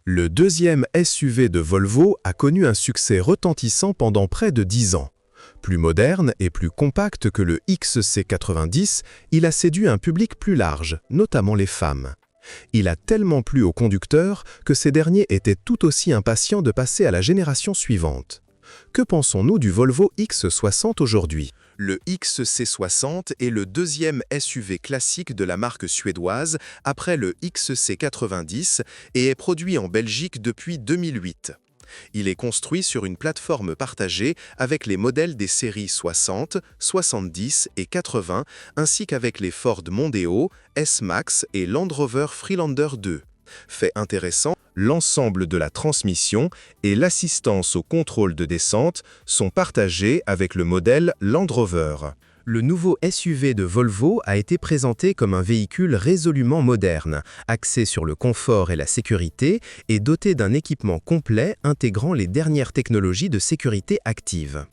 Le deuxième SUV de Volvo a connu un succès retentissant pendant près de 10 ans. Plus moderne et plus compact que le XC90, il a séduit un public plus large, notamment les femmes. Il a tellement plu aux conducteurs que ces derniers étaient tout aussi impatients de passer à la génération suivante. Que pensons-nous du Volvo X60 aujourd'hui ? Le XC60 est le deuxième SUV classique de la marque suédoise après le XC90 et est produit en Belgique depuis 2008. Il est construit sur une plateforme partagée avec les modèles des séries 60, 70 et 80, ainsi qu'avec les Ford Mondeo, S-Max et Land Rover Freelander 2. Fait intéressant, l'ensemble de la transmission et l'assistance au contrôle de descente sont partagés avec le modèle Land Rover. Le nouveau SUV de Volvo a été présenté comme un véhicule résolument moderne, axé sur le confort et la sécurité et doté d'un équipement complet intégrant les dernières technologies de sécurité active.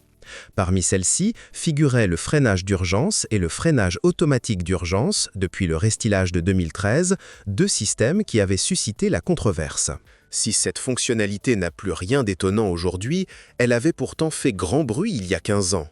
Parmi celles-ci figuraient le freinage d'urgence et le freinage automatique d'urgence depuis le restylage de 2013, deux systèmes qui avaient suscité la controverse. Si cette fonctionnalité n'a plus rien d'étonnant aujourd'hui, elle avait pourtant fait grand bruit il y a 15 ans.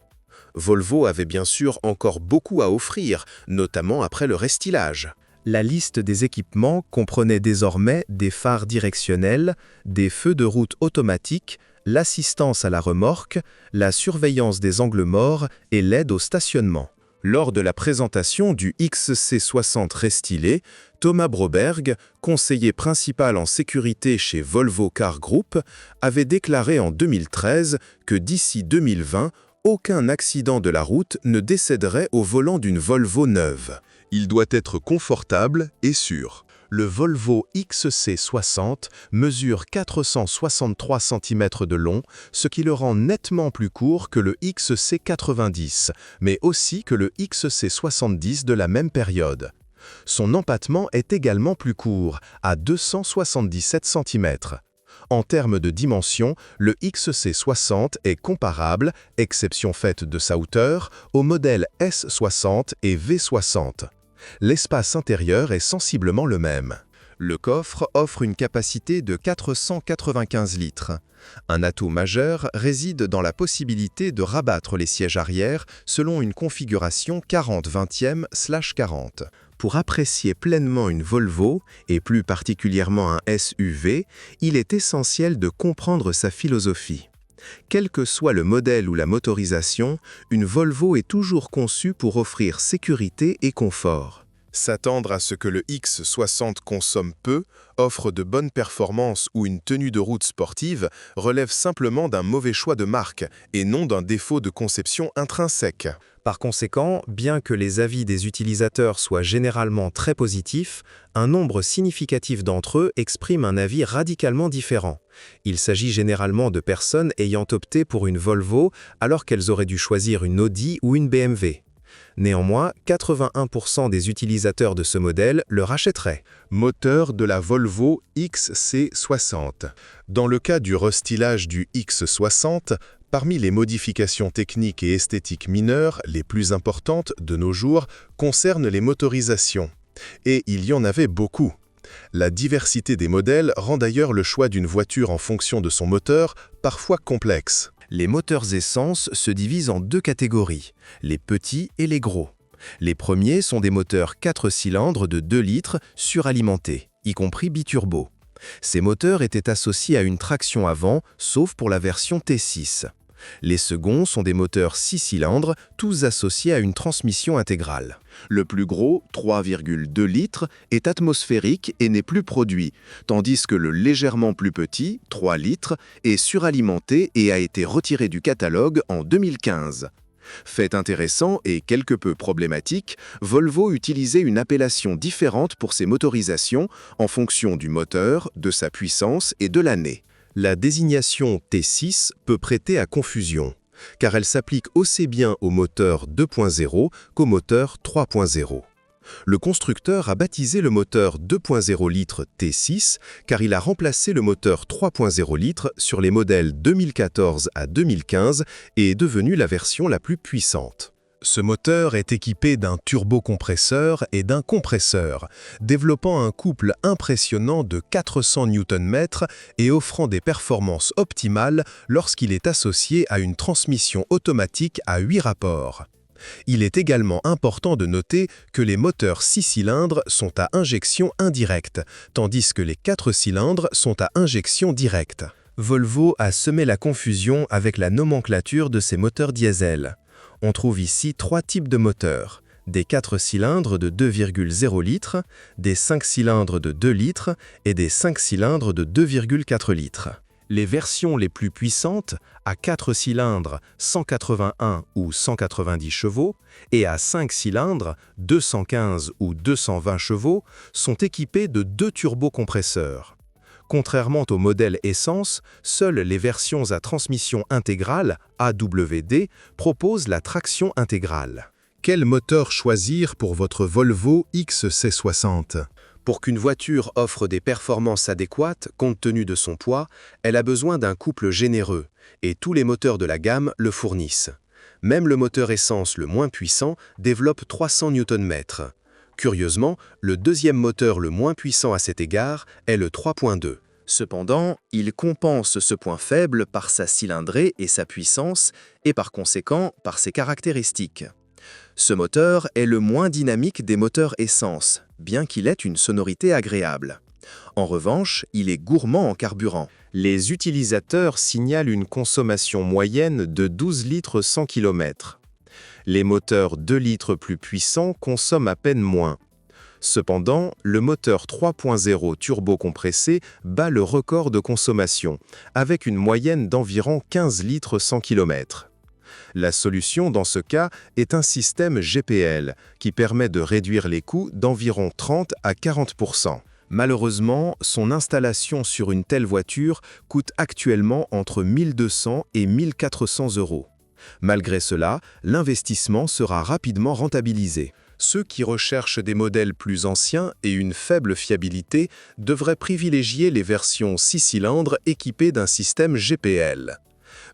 Volvo avait bien sûr encore beaucoup à offrir, notamment après le restylage. La liste des équipements comprenait désormais des phares directionnels, des feux de route automatiques, l'assistance à la remorque, la surveillance des angles morts et l'aide au stationnement. Lors de la présentation du XC60 restylé, Thomas Broberg, conseiller principal en sécurité chez Volvo Car Group, avait déclaré en 2013 que d'ici 2020, aucun accident de la route ne décéderait au volant d'une Volvo neuve. Il doit être confortable et sûr. Le Volvo XC60 mesure 463 cm de long, ce qui le rend nettement plus court que le XC90, mais aussi que le XC70 de la même période. Son empattement est également plus court, à 277 cm. En termes de dimension, le XC60 est comparable, exception faite de sa hauteur, aux modèles S60 et V60. L'espace intérieur est sensiblement le même. Le coffre offre une capacité de 495 litres. Un atout majeur réside dans la possibilité de rabattre les sièges arrière selon une configuration 40/20e/40. Pour apprécier pleinement une Volvo, et plus particulièrement un SUV, il est essentiel de comprendre sa philosophie. Quel que soit le modèle ou la motorisation, une Volvo est toujours conçue pour offrir sécurité et confort. S'attendre à ce que le X60 consomme peu, offre de bonnes performances ou une tenue de route sportive relève simplement d'un mauvais choix de marque et non d'un défaut de conception intrinsèque. Par conséquent, bien que les avis des utilisateurs soient généralement très positifs, un nombre significatif d'entre eux expriment un avis radicalement différent. Il s'agit généralement de personnes ayant opté pour une Volvo alors qu'elles auraient dû choisir une Audi ou une BMW. Néanmoins, 81% des utilisateurs de ce modèle le rachèteraient. Moteur de la Volvo XC60. Dans le cas du restylage du X60, parmi les modifications techniques et esthétiques mineures les plus importantes de nos jours concernent les motorisations. Et il y en avait beaucoup. La diversité des modèles rend d'ailleurs le choix d'une voiture en fonction de son moteur parfois complexe. Les moteurs essence se divisent en deux catégories, les petits et les gros. Les premiers sont des moteurs 4 cylindres de 2 litres suralimentés, y compris biturbo. Ces moteurs étaient associés à une traction avant, sauf pour la version T6. Les seconds sont des moteurs 6 cylindres, tous associés à une transmission intégrale. Le plus gros, 3,2 litres, est atmosphérique et n'est plus produit, tandis que le légèrement plus petit, 3 litres, est suralimenté et a été retiré du catalogue en 2015. Fait intéressant et quelque peu problématique, Volvo utilisait une appellation différente pour ses motorisations en fonction du moteur, de sa puissance et de l'année. La désignation T6 peut prêter à confusion, car elle s'applique aussi bien au moteur 2.0 qu'au moteur 3.0. Le constructeur a baptisé le moteur 2.0 litres T6 car il a remplacé le moteur 3.0 litres sur les modèles 2014 à 2015 et est devenu la version la plus puissante. Ce moteur est équipé d'un turbocompresseur et d'un compresseur, développant un couple impressionnant de 400 Nm et offrant des performances optimales lorsqu'il est associé à une transmission automatique à 8 rapports. Il est également important de noter que les moteurs 6 cylindres sont à injection indirecte, tandis que les 4 cylindres sont à injection directe. Volvo a semé la confusion avec la nomenclature de ses moteurs diesel. On trouve ici 3 types de moteurs, des 4 cylindres de 2,0 litres, des 5 cylindres de 2 litres et des 5 cylindres de 2,4 litres. Les versions les plus puissantes, à 4 cylindres 181 ou 190 chevaux et à 5 cylindres 215 ou 220 chevaux, sont équipées de 2 turbocompresseurs. Contrairement au modèle essence, seules les versions à transmission intégrale, AWD, proposent la traction intégrale. Quel moteur choisir pour votre Volvo XC60 ? Pour qu'une voiture offre des performances adéquates compte tenu de son poids, elle a besoin d'un couple généreux, et tous les moteurs de la gamme le fournissent. Même le moteur essence le moins puissant développe 300 Nm. Curieusement, le deuxième moteur le moins puissant à cet égard est le 3.2. Cependant, il compense ce point faible par sa cylindrée et sa puissance, et par conséquent par ses caractéristiques. Ce moteur est le moins dynamique des moteurs essence, bien qu'il ait une sonorité agréable. En revanche, il est gourmand en carburant. Les utilisateurs signalent une consommation moyenne de 12 litres 100 km. Les moteurs 2 litres plus puissants consomment à peine moins. Cependant, le moteur 3.0 turbocompressé bat le record de consommation, avec une moyenne d'environ 15 litres 100 km. La solution dans ce cas est un système GPL, qui permet de réduire les coûts d'environ 30 à 40%. Malheureusement, son installation sur une telle voiture coûte actuellement entre 1 200 et 1 400 €. Malgré cela, l'investissement sera rapidement rentabilisé. Ceux qui recherchent des modèles plus anciens et une faible fiabilité devraient privilégier les versions 6 cylindres équipées d'un système GPL.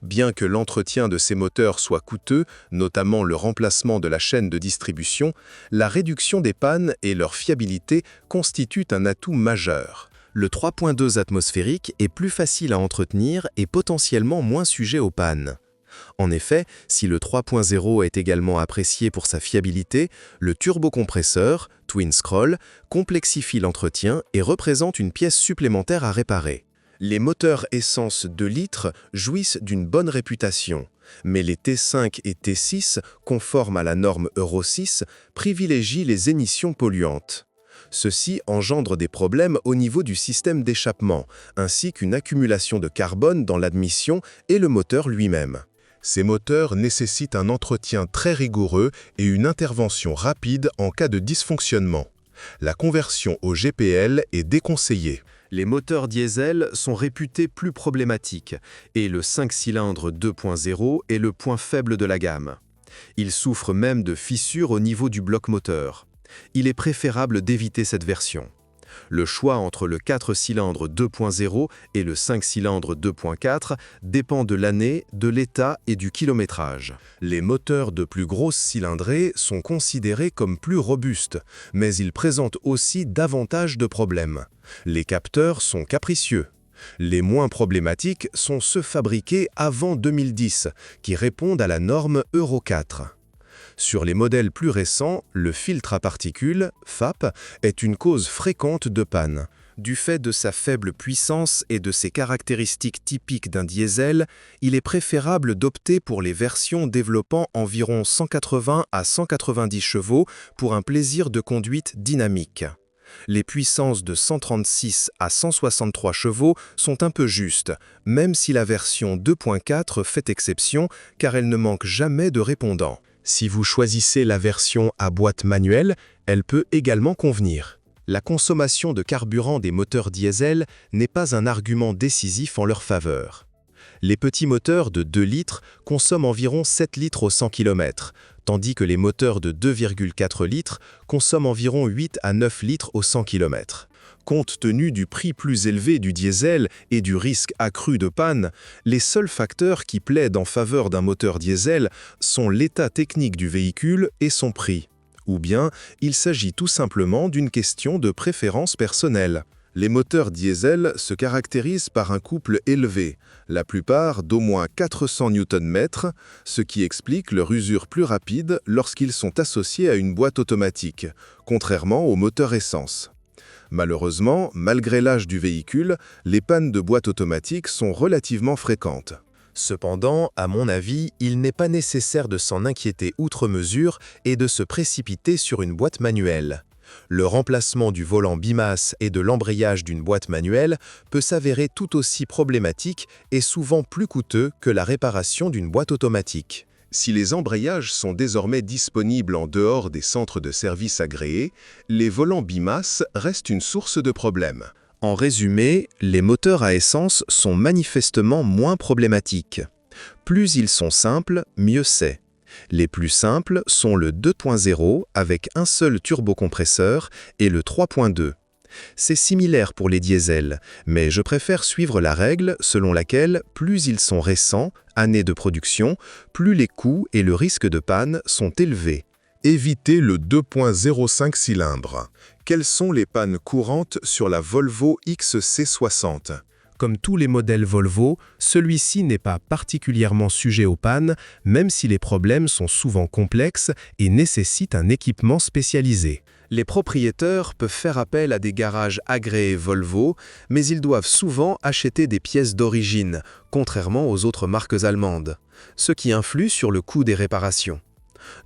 Bien que l'entretien de ces moteurs soit coûteux, notamment le remplacement de la chaîne de distribution, la réduction des pannes et leur fiabilité constituent un atout majeur. Le 3.2 atmosphérique est plus facile à entretenir et potentiellement moins sujet aux pannes. En effet, si le 3.0 est également apprécié pour sa fiabilité, le turbocompresseur, Twin Scroll, complexifie l'entretien et représente une pièce supplémentaire à réparer. Les moteurs essence 2 litres jouissent d'une bonne réputation, mais les T5 et T6, conformes à la norme Euro 6, privilégient les émissions polluantes. Ceci engendre des problèmes au niveau du système d'échappement, ainsi qu'une accumulation de carbone dans l'admission et le moteur lui-même. Ces moteurs nécessitent un entretien très rigoureux et une intervention rapide en cas de dysfonctionnement. La conversion au GPL est déconseillée. Les moteurs diesel sont réputés plus problématiques et le 5 cylindres 2.0 est le point faible de la gamme. Il souffre même de fissures au niveau du bloc moteur. Il est préférable d'éviter cette version. Le choix entre le 4 cylindres 2.0 et le 5 cylindres 2.4 dépend de l'année, de l'état et du kilométrage. Les moteurs de plus grosse cylindrée sont considérés comme plus robustes, mais ils présentent aussi davantage de problèmes. Les capteurs sont capricieux. Les moins problématiques sont ceux fabriqués avant 2010, qui répondent à la norme Euro 4. Sur les modèles plus récents, le filtre à particules, FAP, est une cause fréquente de panne. Du fait de sa faible puissance et de ses caractéristiques typiques d'un diesel, il est préférable d'opter pour les versions développant environ 180 à 190 chevaux pour un plaisir de conduite dynamique. Les puissances de 136 à 163 chevaux sont un peu justes, même si la version 2.4 fait exception car elle ne manque jamais de répondants. Si vous choisissez la version à boîte manuelle, elle peut également convenir. La consommation de carburant des moteurs diesel n'est pas un argument décisif en leur faveur. Les petits moteurs de 2 litres consomment environ 7 litres au 100 km, tandis que les moteurs de 2,4 litres consomment environ 8 à 9 litres au 100 km. Compte tenu du prix plus élevé du diesel et du risque accru de panne, les seuls facteurs qui plaident en faveur d'un moteur diesel sont l'état technique du véhicule et son prix. Ou bien, il s'agit tout simplement d'une question de préférence personnelle. Les moteurs diesel se caractérisent par un couple élevé, la plupart d'au moins 400 Nm, ce qui explique leur usure plus rapide lorsqu'ils sont associés à une boîte automatique, contrairement aux moteurs essence. Malheureusement, malgré l'âge du véhicule, les pannes de boîte automatique sont relativement fréquentes. Cependant, à mon avis, il n'est pas nécessaire de s'en inquiéter outre mesure et de se précipiter sur une boîte manuelle. Le remplacement du volant bimasse et de l'embrayage d'une boîte manuelle peut s'avérer tout aussi problématique et souvent plus coûteux que la réparation d'une boîte automatique. Si les embrayages sont désormais disponibles en dehors des centres de service agréés, les volants bimasse restent une source de problèmes. En résumé, les moteurs à essence sont manifestement moins problématiques. Plus ils sont simples, mieux c'est. Les plus simples sont le 2.0 avec un seul turbocompresseur et le 3.2. C'est similaire pour les diesels, mais je préfère suivre la règle selon laquelle plus ils sont récents, années de production, plus les coûts et le risque de panne sont élevés. Évitez le 2.05 cylindres. Quelles sont les pannes courantes sur la Volvo XC60 ? Comme tous les modèles Volvo, celui-ci n'est pas particulièrement sujet aux pannes, même si les problèmes sont souvent complexes et nécessitent un équipement spécialisé. Les propriétaires peuvent faire appel à des garages agréés Volvo, mais ils doivent souvent acheter des pièces d'origine, contrairement aux autres marques allemandes, ce qui influe sur le coût des réparations.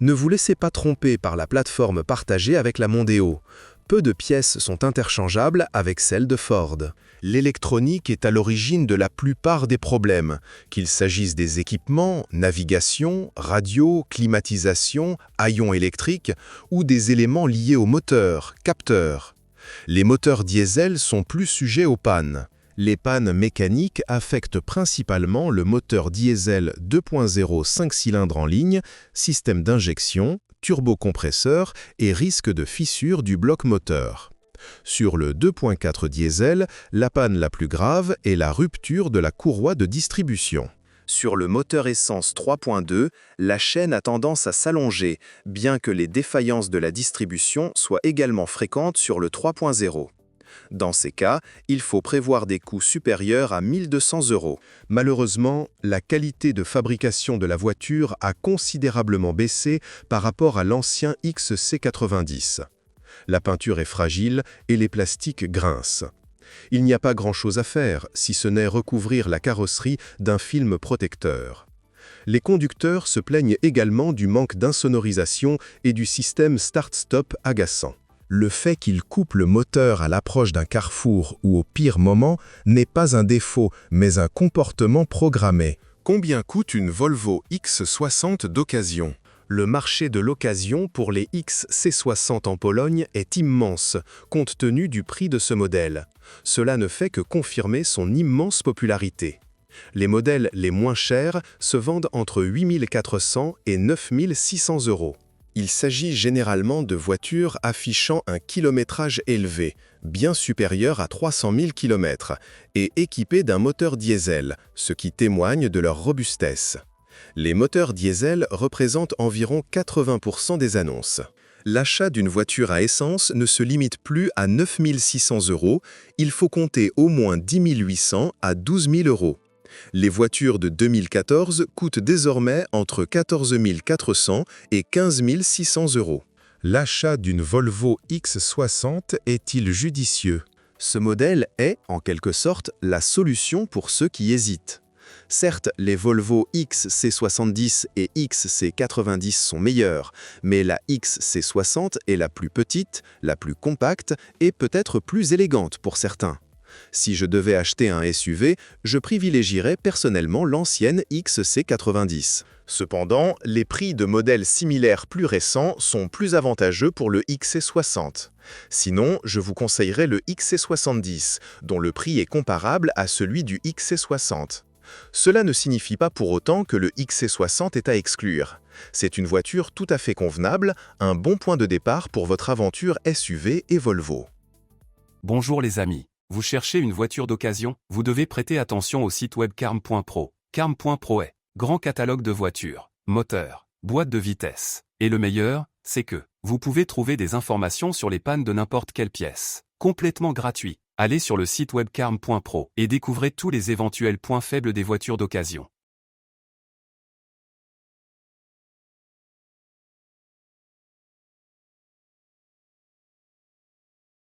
Ne vous laissez pas tromper par la plateforme partagée avec la Mondeo. Peu de pièces sont interchangeables avec celles de Ford. L'électronique est à l'origine de la plupart des problèmes, qu'il s'agisse des équipements, navigation, radio, climatisation, haillons électriques ou des éléments liés au moteur, capteurs. Les moteurs diesel sont plus sujets aux pannes. Les pannes mécaniques affectent principalement le moteur diesel 2.0 5 cylindres en ligne, système d'injection, turbocompresseur et risque de fissure du bloc moteur. Sur le 2.4 diesel, la panne la plus grave est la rupture de la courroie de distribution. Sur le moteur essence 3.2, la chaîne a tendance à s'allonger, bien que les défaillances de la distribution soient également fréquentes sur le 3.0. Dans ces cas, il faut prévoir des coûts supérieurs à 1 200 €. Malheureusement, la qualité de fabrication de la voiture a considérablement baissé par rapport à l'ancien XC90. La peinture est fragile et les plastiques grincent. Il n'y a pas grand-chose à faire, si ce n'est recouvrir la carrosserie d'un film protecteur. Les conducteurs se plaignent également du manque d'insonorisation et du système start-stop agaçant. Le fait qu'il coupe le moteur à l'approche d'un carrefour ou au pire moment n'est pas un défaut, mais un comportement programmé. Combien coûte une Volvo XC60 d'occasion ? Le marché de l'occasion pour les XC60 en Pologne est immense, compte tenu du prix de ce modèle. Cela ne fait que confirmer son immense popularité. Les modèles les moins chers se vendent entre 8 400 et 9 600 €. Il s'agit généralement de voitures affichant un kilométrage élevé, bien supérieur à 300 000 km, et équipées d'un moteur diesel, ce qui témoigne de leur robustesse. Les moteurs diesel représentent environ 80% des annonces. L'achat d'une voiture à essence ne se limite plus à 9 600 €, il faut compter au moins 10 800 à 12 000 €. Les voitures de 2014 coûtent désormais entre 14 400 et 15 600 €. L'achat d'une Volvo X60 est-il judicieux ? Ce modèle est, en quelque sorte, la solution pour ceux qui hésitent. Certes, les Volvo XC70 et XC90 sont meilleurs, mais la XC60 est la plus petite, la plus compacte et peut-être plus élégante pour certains. Si je devais acheter un SUV, je privilégierais personnellement l'ancienne XC90. Cependant, les prix de modèles similaires plus récents sont plus avantageux pour le XC60. Sinon, je vous conseillerais le XC70, dont le prix est comparable à celui du XC60. Cela ne signifie pas pour autant que le XC60 est à exclure. C'est une voiture tout à fait convenable, un bon point de départ pour votre aventure SUV et Volvo. Bonjour les amis. Vous cherchez une voiture d'occasion? Vous devez prêter attention au site web carm.pro. Carm.pro est grand catalogue de voitures, moteurs, boîtes de vitesse. Et le meilleur, c'est que vous pouvez trouver des informations sur les pannes de n'importe quelle pièce. Complètement gratuit. Allez sur le site web carm.pro et découvrez tous les éventuels points faibles des voitures d'occasion.